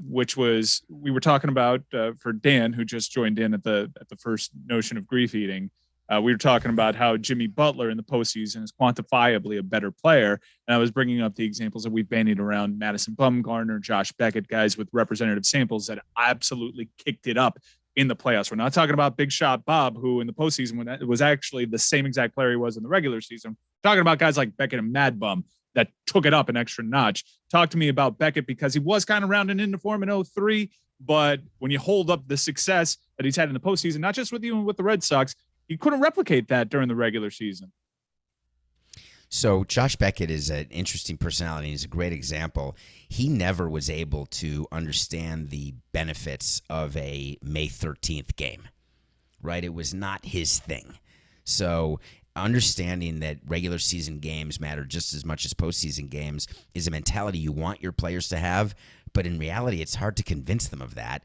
which was, we were talking about for Dan, who just joined in at the first notion of grief eating. We were talking about how Jimmy Butler in the postseason is quantifiably a better player. And I was bringing up the examples that we've bandied around: Madison Bumgarner, Josh Beckett, guys with representative samples that absolutely kicked it up in the playoffs. We're not talking about Big Shot Bob, who in the postseason when it was actually the same exact player he was in the regular season. We're talking about guys like Beckett and Mad Bum that took it up an extra notch. Talk to me about Beckett, because he was kind of rounding into form in 03, but when you hold up the success that he's had in the postseason, not just with you and with the Red Sox, he couldn't replicate that during the regular season. So Josh Beckett is an interesting personality. He's a great example. He never was able to understand the benefits of a May 13th game, right? It was not his thing. So understanding that regular season games matter just as much as postseason games is a mentality you want your players to have, but in reality, it's hard to convince them of that,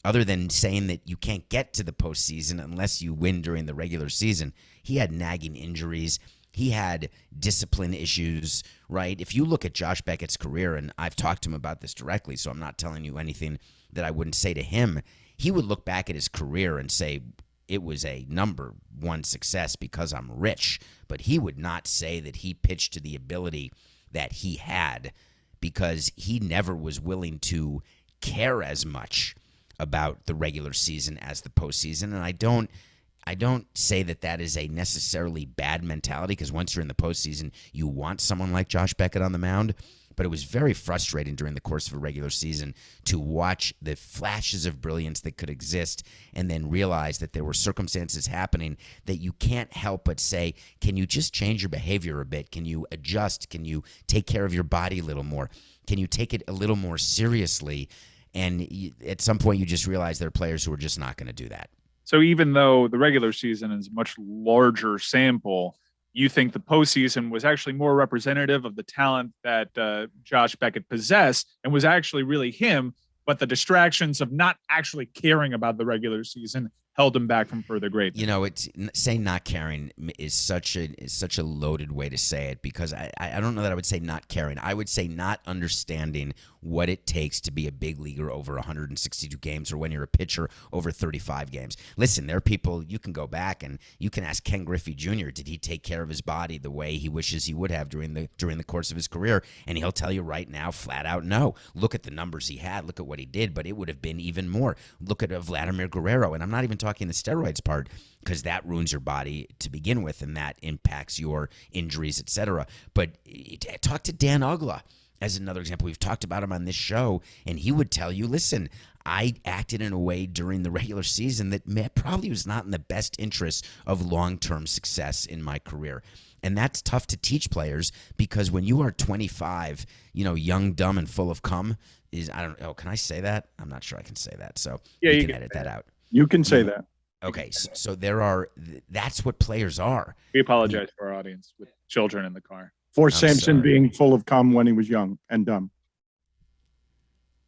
other than saying that you can't get to the postseason unless you win during the regular season. He had nagging injuries. He had discipline issues, right? If you look at Josh Beckett's career, and I've talked to him about this directly, so I'm not telling you anything that I wouldn't say to him, he would look back at his career and say, it was a number one success because I'm rich. But he would not say that he pitched to the ability that he had because he never was willing to care as much about the regular season as the postseason. And I don't say that that is a necessarily bad mentality, because once you're in the postseason, you want someone like Josh Beckett on the mound. But it was very frustrating during the course of a regular season to watch the flashes of brilliance that could exist and then realize that there were circumstances happening that you can't help but say, can you just change your behavior a bit? Can you adjust? Can you take care of your body a little more? Can you take it a little more seriously? And at some point, you just realize there are players who are just not going to do that. So even though the regular season is a much larger sample, you think the postseason was actually more representative of the talent that Josh Beckett possessed, and was actually really him but the distractions of not actually caring about the regular season held him back from further greatness. You know, it's saying not caring is such a loaded way to say it, because I don't know that I would say not caring. I would say not understanding what it takes to be a big leaguer over 162 games, or when you're a pitcher over 35 games. Listen, there are people, you can go back and you can ask Ken Griffey Jr., did he take care of his body the way he wishes he would have during the course of his career? And he'll tell you right now, flat out, no. Look at the numbers he had, look at what he did, but it would have been even more. Look at Vladimir Guerrero, and I'm not even talking the steroids part, because that ruins your body to begin with, and that impacts your injuries, etc. But talk to Dan Ugla as another example. We've talked about him on this show, and he would tell you, listen, I acted in a way during the regular season that probably was not in the best interest of long-term success in my career. And that's tough to teach players, because when you are 25, young, dumb, and full of cum can I say that? I'm not sure I can say that. So yeah, you can edit that out. You can say that. Okay, so that's what players are. We apologize for our audience with children in the car. For I'm Samson sorry. being full of cum when he was young and dumb.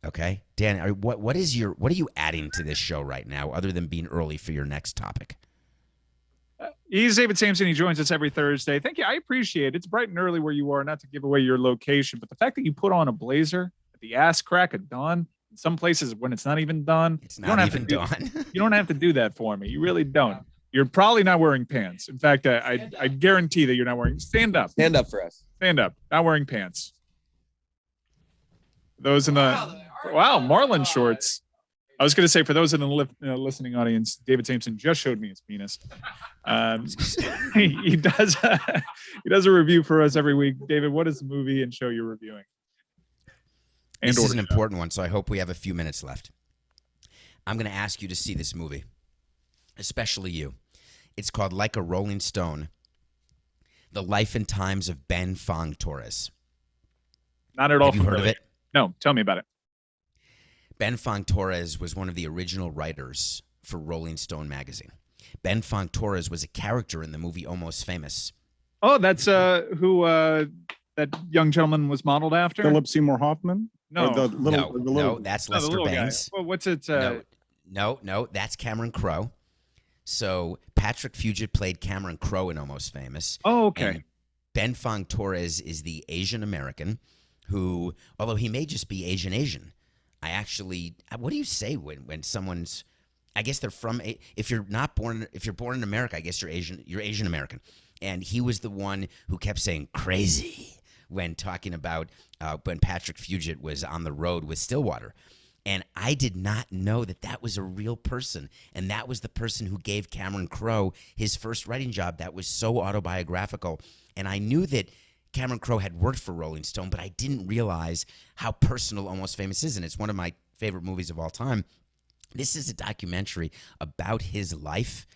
Okay, Dan, what are you adding to this show right now, other than being early for your next topic? He's David Samson. He joins us every Thursday. Thank you. I appreciate it. It's bright and early where you are, not to give away your location, but the fact that you put on a blazer at the ass crack of dawn, in some places when it's not even done, It's not even done. You don't have to do that for me. You really don't. You're probably not wearing pants. In fact, I guarantee that you're not wearing. Stand up. Stand up for us. Stand up. Not wearing pants. Those in the Marlins shorts. I was going to say, for those in the listening audience, David Samson just showed me his penis. He does a review for us every week. David, what is the movie and show you're reviewing? This is an important one, so I hope we have a few minutes left. I'm going to ask you to see this movie, especially you. It's called Like a Rolling Stone, The Life and Times of Ben Fong Torres. Not at all. Have you heard of it? No, tell me about it. Ben Fong Torres was one of the original writers for Rolling Stone magazine. Ben Fong Torres was a character in the movie Almost Famous. Oh, that's who that young gentleman was modeled after? Philip Seymour Hoffman? No. Or No, that's No, the Lester little guy. Bangs. Well, what's it? No, that's Cameron Crowe. So Patrick Fugit played Cameron Crowe in Almost Famous. Oh, okay. And Ben Fong Torres is the Asian American who, although he may just be Asian. What do you say when someone's, I guess they're from, if you're born in America, I guess you're Asian American. And he was the one who kept saying crazy when talking about when Patrick Fugit was on the road with Stillwater. And I did not know that was a real person. And that was the person who gave Cameron Crowe his first writing job that was so autobiographical. And I knew that Cameron Crowe had worked for Rolling Stone, but I didn't realize how personal Almost Famous is. And it's one of my favorite movies of all time. This is a documentary about his life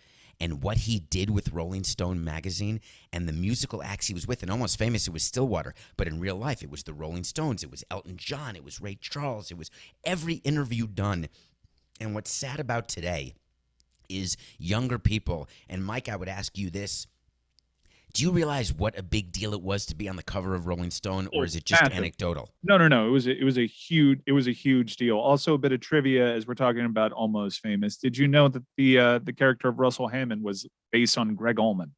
and what he did with Rolling Stone magazine and the musical acts he was with. In Almost Famous, it was Stillwater, but in real life, it was the Rolling Stones, it was Elton John, it was Ray Charles, it was every interview done. And what's sad about today is younger people, and Mike, I would ask you this, do you realize what a big deal it was to be on the cover of Rolling Stone, or is it just anecdotal? No. It was a huge deal. Also, a bit of trivia as we're talking about Almost Famous. Did you know that the character of Russell Hammond was based on Greg Allman?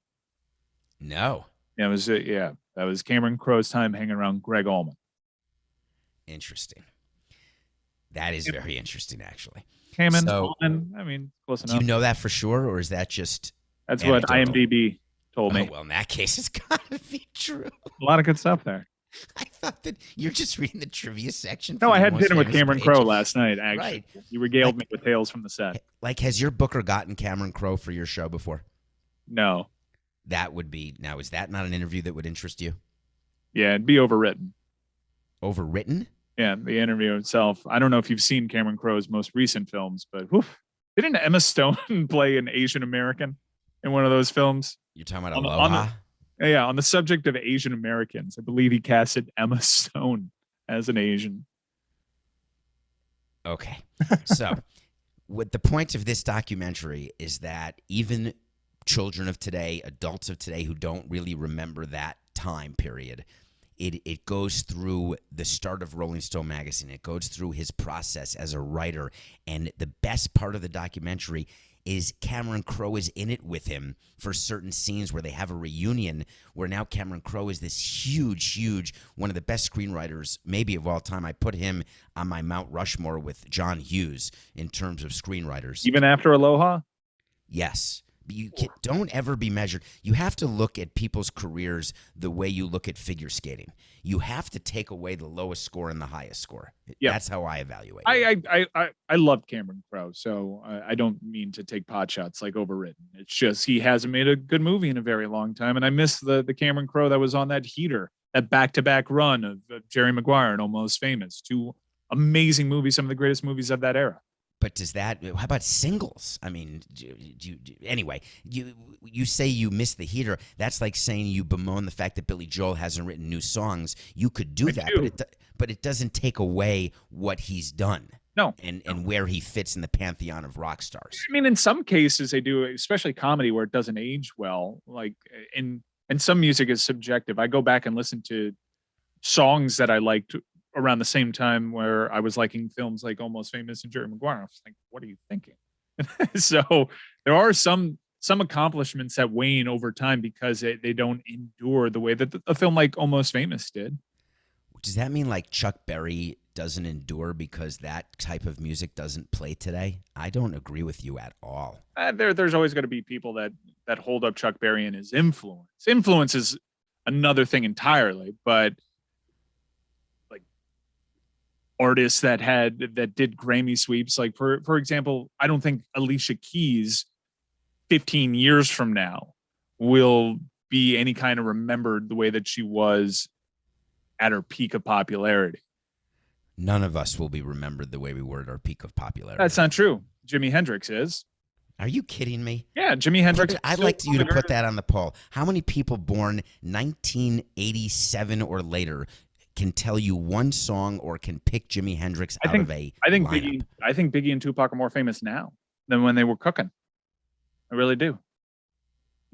No. Yeah, that was Cameron Crowe's time hanging around Greg Allman. Interesting. That is very interesting, actually. Hammond, So- Allman. I mean, close Do enough. you know that for sure, or is that just That's what anecdotal? IMDb told me. Oh, well, in that case, it's got to be true. A lot of good stuff there. I thought that you're just reading the trivia section. No, for I the had Most dinner with Famous Cameron page. Crowe last night, actually. Right. You regaled me with tales from the set. Like, has your booker gotten Cameron Crowe for your show before? No. That would be, now, is that not an interview that would interest you? Yeah, it'd be overwritten. Overwritten? Yeah, the interview itself. I don't know if you've seen Cameron Crowe's most recent films, but didn't Emma Stone play an Asian American in one of those films? You're talking about On the- Aloha? Yeah, on the subject of Asian Americans, I believe he casted Emma Stone as an Asian. Okay. So, what the point of this documentary is that even children of today, adults of today who don't really remember that time period, it goes through the start of Rolling Stone magazine. It goes through his process as a writer, and the best part of the documentary is Cameron Crowe is in it with him for certain scenes where they have a reunion where now Cameron Crowe is this huge, one of the best screenwriters maybe of all time. I put him on my Mount Rushmore with John Hughes in terms of screenwriters. Even after Aloha? Yes. Don't ever be measured. You have to look at people's careers the way you look at figure skating. You have to take away the lowest score and the highest score. Yeah. That's how I evaluate. I love Cameron Crowe, so I don't mean to take pot shots like Overwritten. It's just he hasn't made a good movie in a very long time, and I miss the Cameron Crowe that was on that heater, that back-to-back run of Jerry Maguire and Almost Famous. Two amazing movies, some of the greatest movies of that era. But how about singles? I mean, anyway, you say you miss the heater. That's like saying you bemoan the fact that Billy Joel hasn't written new songs. You could do that, but it doesn't take away what he's done. No. And where he fits in the pantheon of rock stars. I mean, in some cases they do, especially comedy where it doesn't age well. Like, and some music is subjective. I go back and listen to songs that I liked around the same time where I was liking films like Almost Famous and Jerry Maguire. I was like, what are you thinking? So there are some accomplishments that wane over time because they don't endure the way that a film like Almost Famous did. Does that mean like Chuck Berry doesn't endure because that type of music doesn't play today? I don't agree with you at all. There's always going to be people that hold up Chuck Berry and his influence. Influence is another thing entirely, but artists that did Grammy sweeps, like for example, I don't think Alicia Keys 15 years from now will be any kind of remembered the way that she was at her peak of popularity. None of us will be remembered the way we were at our peak of popularity. That's not true. Jimi Hendrix is. Are you kidding me? Yeah, Jimi Hendrix. I'd like you to put that on the poll. How many people born 1987 or later can tell you one song or can pick Jimi Hendrix out of a lineup? I think Biggie and Tupac are more famous now than when they were cooking. I really do.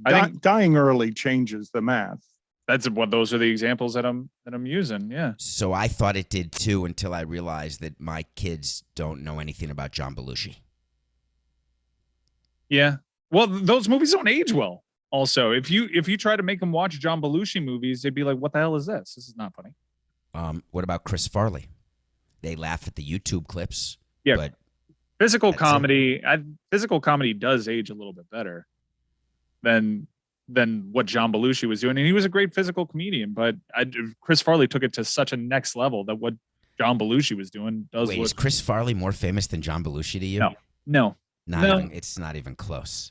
I think dying early changes the math. Those are the examples that I'm using. Yeah. So I thought it did too until I realized that my kids don't know anything about John Belushi. Yeah. Well, those movies don't age well. Also, if you try to make them watch John Belushi movies, they'd be like, "What the hell is this? This is not funny." What about Chris Farley? They laugh at the YouTube clips. Yeah, but physical comedy does age a little bit better than what John Belushi was doing, and he was a great physical comedian. But Chris Farley took it to such a next level that what John Belushi was doing does. Wait, is Chris Farley more famous than John Belushi to you? No. It's not even close.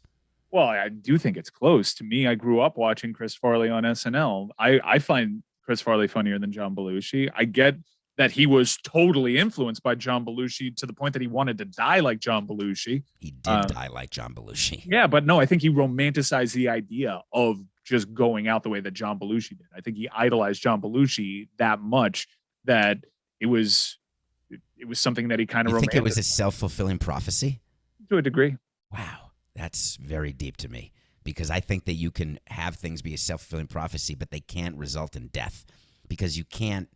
Well, I do think it's close. To me, I grew up watching Chris Farley on SNL. I find Chris Farley funnier than John Belushi. I get that he was totally influenced by John Belushi to the point that he wanted to die like John Belushi. He did die like John Belushi. Yeah, but no, I think he romanticized the idea of just going out the way that John Belushi did. I think he idolized John Belushi that much that it was something that he kind of romanticized. You think it was a self-fulfilling prophecy? To a degree. Wow, that's very deep to me. Because I think that you can have things be a self-fulfilling prophecy, but they can't result in death, because you can't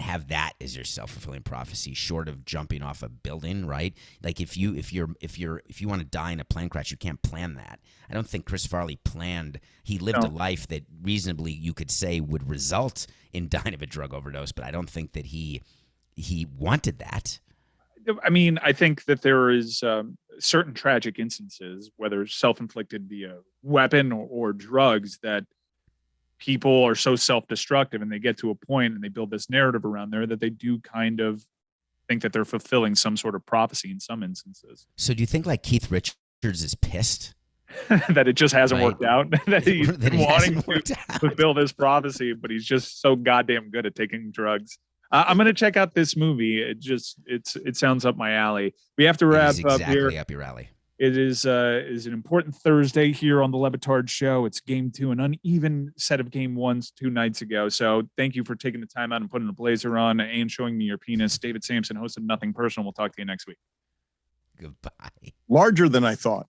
have that as your self-fulfilling prophecy, short of jumping off a building, right? Like if you want to die in a plane crash, you can't plan that. I don't think Chris Farley planned. He lived a life that reasonably you could say would result in dying of a drug overdose, but I don't think that he wanted that. I mean, I think that there is certain tragic instances, whether self-inflicted via weapon or drugs, that people are so self-destructive and they get to a point and they build this narrative around there that they do kind of think that they're fulfilling some sort of prophecy in some instances. So do you think like Keith Richards is pissed? That it just hasn't worked out? That he's wanting to fulfill this prophecy, but he's just so goddamn good at taking drugs. I'm going to check out this movie. It sounds up my alley. We have to wrap up here. Up your alley. It is an important Thursday here on the Le Batard Show. It's game 2, an uneven set of game 1s 2 nights ago. So thank you for taking the time out and putting a blazer on and showing me your penis. David Samson, host of Nothing Personal. We'll talk to you next week. Goodbye. Larger than I thought.